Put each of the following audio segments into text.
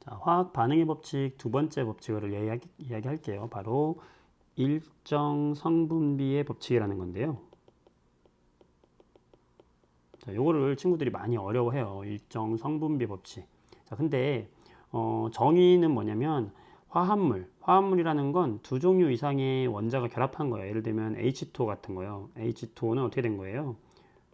자, 화학 반응의 법칙 두 번째 법칙을 이야기할게요. 바로 일정 성분비의 법칙이라는 건데요. 자, 요거를 친구들이 많이 어려워해요. 일정 성분비 법칙. 자, 근데 정의는 뭐냐면 화합물이라는 건 두 종류 이상의 원자가 결합한 거예요. 예를 들면 H2O 같은 거요. H2O는 어떻게 된 거예요?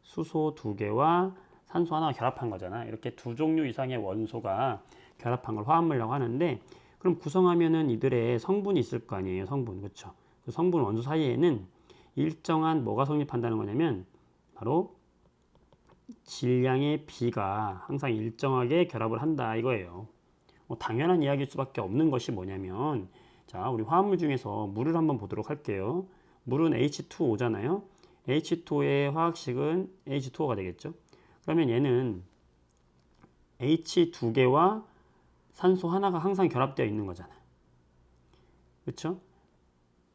수소 두 개와 산소 하나가 결합한 거잖아. 이렇게 두 종류 이상의 원소가 결합한 걸 화합물이라고 하는데, 그럼 구성하면은 이들의 성분이 있을 거 아니에요. 성분, 그렇죠? 그 성분 원소 사이에는 일정한 뭐가 성립한다는 거냐면 바로 질량의 비가 항상 일정하게 결합을 한다 이거예요. 당연한 이야기일 수밖에 없는 것이 뭐냐면, 자, 우리 화합물 중에서 물을 한번 보도록 할게요. 물은 H2O잖아요. H2O의 화학식은 H2O가 되겠죠. 그러면 얘는 H 두 개와 산소 하나가 항상 결합되어 있는 거잖아. 그렇죠?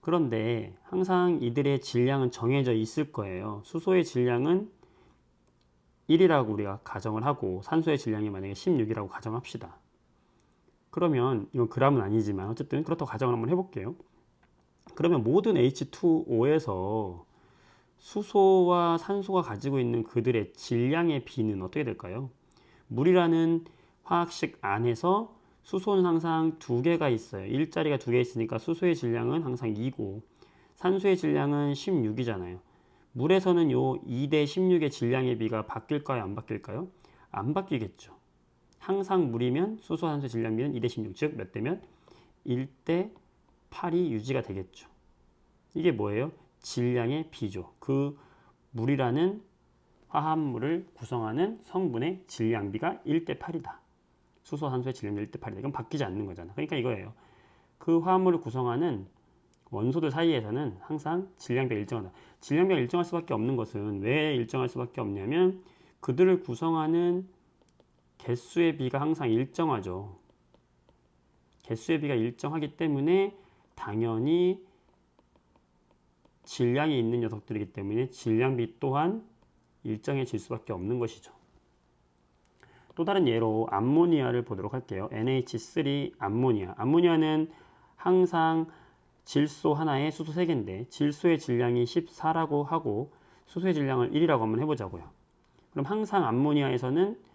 그런데 항상 이들의 질량은 정해져 있을 거예요. 수소의 질량은 1이라고 우리가 가정을 하고, 산소의 질량이 만약에 16이라고 가정합시다. 그러면 이건 g은 아니지만 어쨌든 그렇다고 가정을 한번 해볼게요. 그러면 모든 H2O에서 수소와 산소가 가지고 있는 그들의 질량의 비는 어떻게 될까요? 물이라는 화학식 안에서 수소는 항상 두 개가 있어요. 일자리가 두 개 있으니까 수소의 질량은 항상 2고 산소의 질량은 16이잖아요. 물에서는 요 2대 16의 질량의 비가 바뀔까요? 안 바뀔까요? 안 바뀌겠죠. 항상 물이면 수소, 산소 질량비는 2대 16, 즉 몇 대면 1대 8이 유지가 되겠죠. 이게 뭐예요? 질량의 비죠. 그 물이라는 화합물을 구성하는 성분의 질량비가 1대 8이다. 수소, 산소의 질량비 1대 8이다. 이건 바뀌지 않는 거잖아. 그러니까 이거예요. 그 화합물을 구성하는 원소들 사이에서는 항상 질량비가 일정하다. 질량비가 일정할 수밖에 없는 것은 왜 일정할 수밖에 없냐면 그들을 구성하는 개수의 비가 항상 일정하죠. 개수의 비가 일정하기 때문에 당연히 질량이 있는 녀석들이기 때문에 질량비 또한 일정해질 수밖에 없는 것이죠. 또 다른 예로 암모니아를 보도록 할게요. NH3 암모니아. 암모니아는 항상 질소 하나에 수소 3개인데 질소의 질량이 14라고 하고 수소의 질량을 1이라고 한번 해보자고요. 그럼 항상 암모니아에서는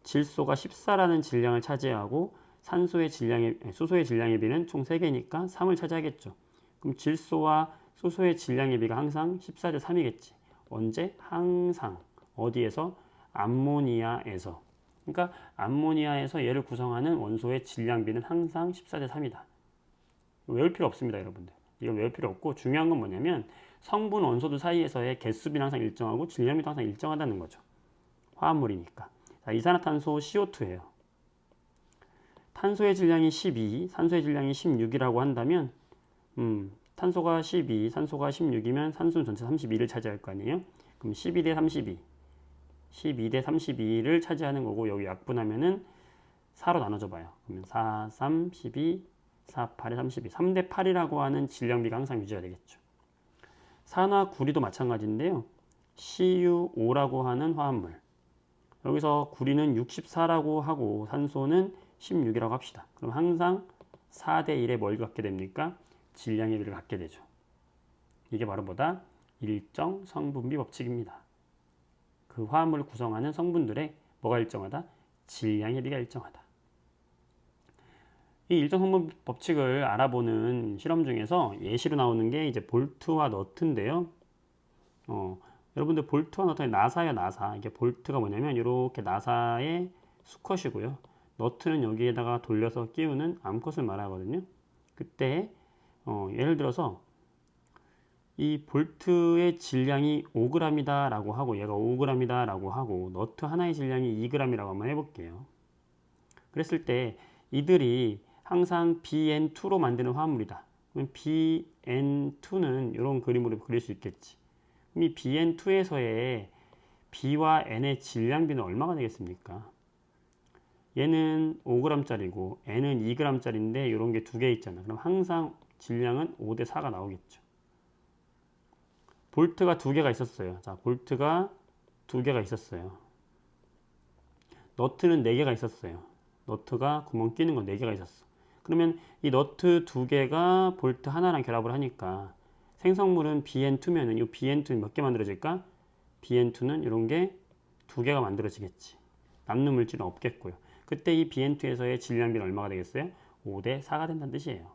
질소가 14라는 질량을 차지하고 수소의 질량의 비는 총 3개니까 3을 차지하겠죠. 그럼 질소와 수소의 질량의 비가 항상 14대 3이겠지. 언제? 항상. 어디에서? 암모니아에서. 그러니까 암모니아에서 얘를 구성하는 원소의 질량비는 항상 14대 3이다. 외울 필요 없습니다, 여러분들. 이건 외울 필요 없고 중요한 건 뭐냐면 성분 원소들 사이에서의 개수비는 항상 일정하고 질량비도 항상 일정하다는 거죠. 화합물이니까. 자, 이산화탄소 CO2예요. 탄소의 질량이 12, 산소의 질량이 16이라고 한다면 탄소가 12, 산소가 16이면 산소는 전체 32를 차지할 거 아니에요? 그럼 12대 32, 12대 32를 차지하는 거고 여기 약분하면은 4로 나눠줘 봐요. 그러면 4, 3, 12, 4, 8에 32, 3대 8이라고 하는 질량비가 항상 유지가 되겠죠. 산화 구리도 마찬가지인데요. CuO라고 하는 화합물. 여기서 구리는 64라고 하고 산소는 16이라고 합시다. 그럼 항상 4대 1에 뭘 갖게 됩니까? 질량의 비를 갖게 되죠. 이게 바로 뭐다? 일정 성분비 법칙입니다. 그 화합물을 구성하는 성분들의 뭐가 일정하다? 질량의 비가 일정하다. 이 일정 성분 법칙을 알아보는 실험 중에서 예시로 나오는 게 이제 볼트와 너트인데요. 여러분들 볼트와 너트는 나사예요, 나사. 이게 볼트가 뭐냐면 이렇게 나사의 수컷이고요. 너트는 여기에다가 돌려서 끼우는 암컷을 말하거든요. 그때 예를 들어서 이 볼트의 질량이 5g이다 라고 하고 얘가 5g이다 라고 하고 너트 하나의 질량이 2g이라고 한번 해볼게요. 그랬을 때 이들이 항상 BN2로 만드는 화합물이다. 그럼 BN2는 이런 그림으로 그릴 수 있겠지. 그럼 이 BN2에서의 B와 N의 질량비는 얼마가 되겠습니까? 얘는 5g짜리고 N은 2g짜리인데 이런 게 두 개 있잖아. 그럼 항상 질량은 5대 4가 나오겠죠. 볼트가 두 개가 있었어요. 자, 볼트가 두 개가 있었어요. 너트는 네 개가 있었어요. 너트가 구멍 끼는 거 4개가 있었어. 그러면 이 너트 2개가 볼트 하나랑 결합을 하니까 생성물은 BN2면은 이 BN2는 몇 개 만들어질까? BN2는 이런 게 2개가 만들어지겠지. 남는 물질은 없겠고요. 그때 이 BN2에서의 질량비는 얼마가 되겠어요? 5대 4가 된다는 뜻이에요.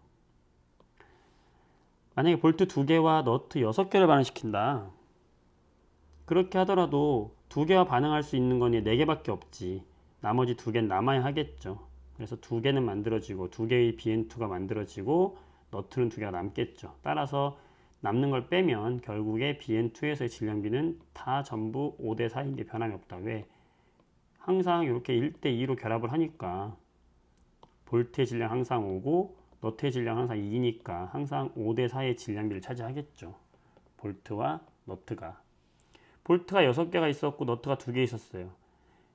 만약에 볼트 2개와 너트 6개를 반응시킨다. 그렇게 하더라도 2개와 반응할 수 있는 건 4개밖에 없지. 나머지 2개는 남아야 하겠죠. 그래서 2개는 만들어지고 2개의 BN2가 만들어지고 너트는 2개가 남겠죠. 따라서 남는 걸 빼면 결국에 BN2에서의 질량비는 다 전부 5대 4인 게 변함이 없다. 왜? 항상 이렇게 1대 2로 결합을 하니까 볼트의 질량 항상 5고 너트의 질량 항상 2니까 항상 5대 4의 질량비를 차지하겠죠. 볼트와 너트가. 볼트가 6개가 있었고 너트가 2개 있었어요.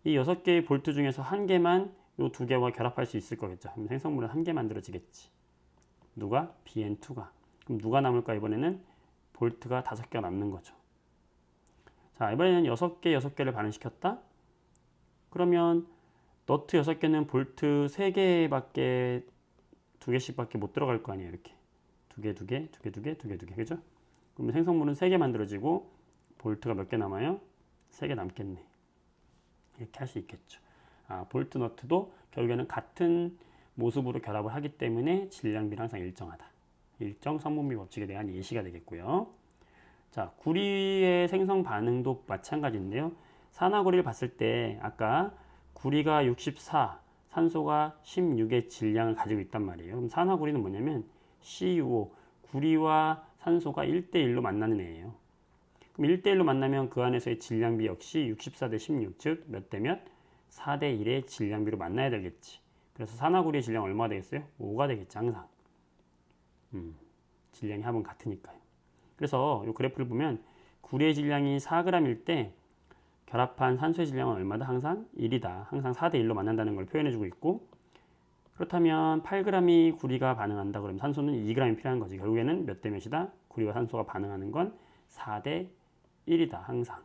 이 6개의 볼트 중에서 1개만 이 2개와 결합할 수 있을 거겠죠. 그럼 생성물은 1개 만들어지겠지. 누가? BN2가. 그럼 누가 남을까? 이번에는 볼트가 5개가 남는 거죠. 자, 이번에는 6개를 반응시켰다. 그러면 너트 6개는 볼트 3개밖에 2개씩밖에 못 들어갈 거 아니에요. 이렇게 2개, 그죠? 그러면 생성물은 3개 만들어지고 볼트가 몇 개 남아요? 3개 남겠네. 이렇게 할 수 있겠죠. 볼트 너트도 결국에는 같은 모습으로 결합을 하기 때문에 질량비는 항상 일정하다. 일정 성분비 법칙에 대한 예시가 되겠고요. 자, 구리의 생성 반응도 마찬가지인데요. 산화구리를 봤을 때 아까 구리가 64, 산소가 16의 질량을 가지고 있단 말이에요. 그럼 산화구리는 뭐냐면 CuO, 구리와 산소가 1대1로 만나는 애예요. 그럼 1대1로 만나면 그 안에서의 질량비 역시 64대 16, 즉 몇 대 몇? 4대 1의 질량비로 만나야 되겠지. 그래서 산화구리의 질량 얼마가 되겠어요? 5가 되겠지, 항상. 질량이 합은 같으니까요. 그래서 이 그래프를 보면 구리의 질량이 4g일 때 결합한 산소의 질량은 얼마다? 항상 1이다. 항상 4대 1로 만난다는 걸 표현해주고 있고, 그렇다면 8g이 구리가 반응한다. 그러면 산소는 2g이 필요한 거지. 결국에는 몇 대 몇이다? 구리와 산소가 반응하는 건 4대 1이다. 항상.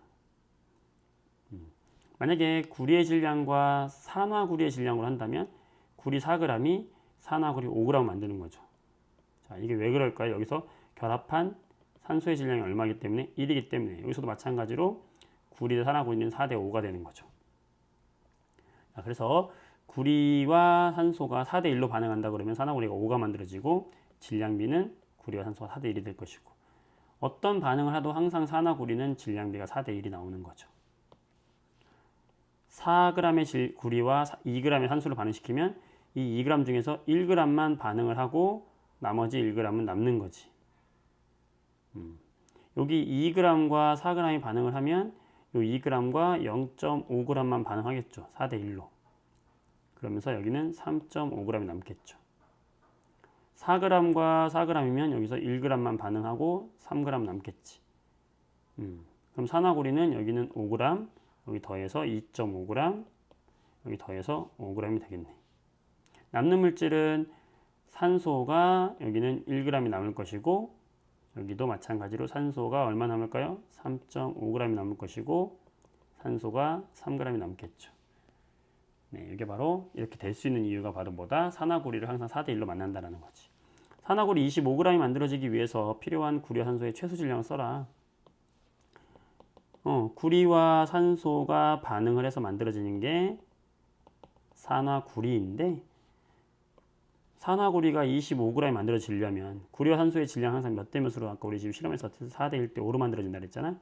만약에 구리의 질량과 산화구리의 질량으로 한다면 구리 4g이 산화구리 5g 만드는 거죠. 자, 이게 왜 그럴까요? 여기서 결합한 산소의 질량이 얼마이기 때문에 1이기 때문에 여기서도 마찬가지로 구리 대 산화구리는 4대 5가 되는 거죠. 자, 그래서 구리와 산소가 4대 1로 반응한다 그러면 산화구리가 5가 만들어지고 질량비는 구리와 산소가 4대 1이 될 것이고, 어떤 반응을 해도 항상 산화구리는 질량비가 4대 1이 나오는 거죠. 4g의 구리와 2g의 산소를 반응시키면 이 2g 중에서 1g만 반응을 하고 나머지 1g은 남는 거지. 여기 2g과 4g이 반응을 하면 이 2g과 0.5g만 반응하겠죠. 4대 1로. 그러면서 여기는 3.5g이 남겠죠. 4g과 4g이면 여기서 1g만 반응하고 3g 남겠지. 그럼 산화구리는 여기는 5g, 여기 더해서 2.5g, 여기 더해서 5g이 되겠네. 남는 물질은 산소가 여기는 1g이 남을 것이고, 여기도 마찬가지로 산소가 얼마 남을까요? 3.5g이 남을 것이고, 산소가 3g이 남겠죠. 네, 이게 바로 이렇게 될 수 있는 이유가 바로 뭐다? 산화구리를 항상 4대 1로 만난다는 거지. 산화구리 25g이 만들어지기 위해서 필요한 구리와 산소의 최소 질량을 써라. 구리와 산소가 반응을 해서 만들어지는 게 산화구리인데, 산화구리가 25g이 만들어지려면 구리와 산소의 질량 항상 몇 대 몇으로, 아까 우리 지금 실험에서 4대 1대 5로 만들어진다 그랬잖아.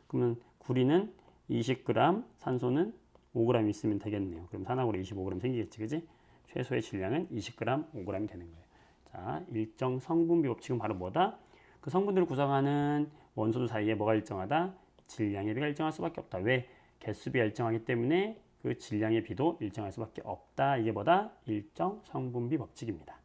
그러면 구리는 20g, 산소는 5g 있으면 되겠네요. 그럼 산화구리 25g 생기겠지, 그지? 최소의 질량은 20g, 5g이 되는 거예요. 자, 일정 성분비 법칙은 바로 뭐다? 그 성분들을 구성하는 원소들 사이에 뭐가 일정하다? 질량의 비가 일정할 수밖에 없다. 왜? 개수비가 일정하기 때문에 그 질량의 비도 일정할 수밖에 없다. 이게 뭐다? 일정 성분비 법칙입니다.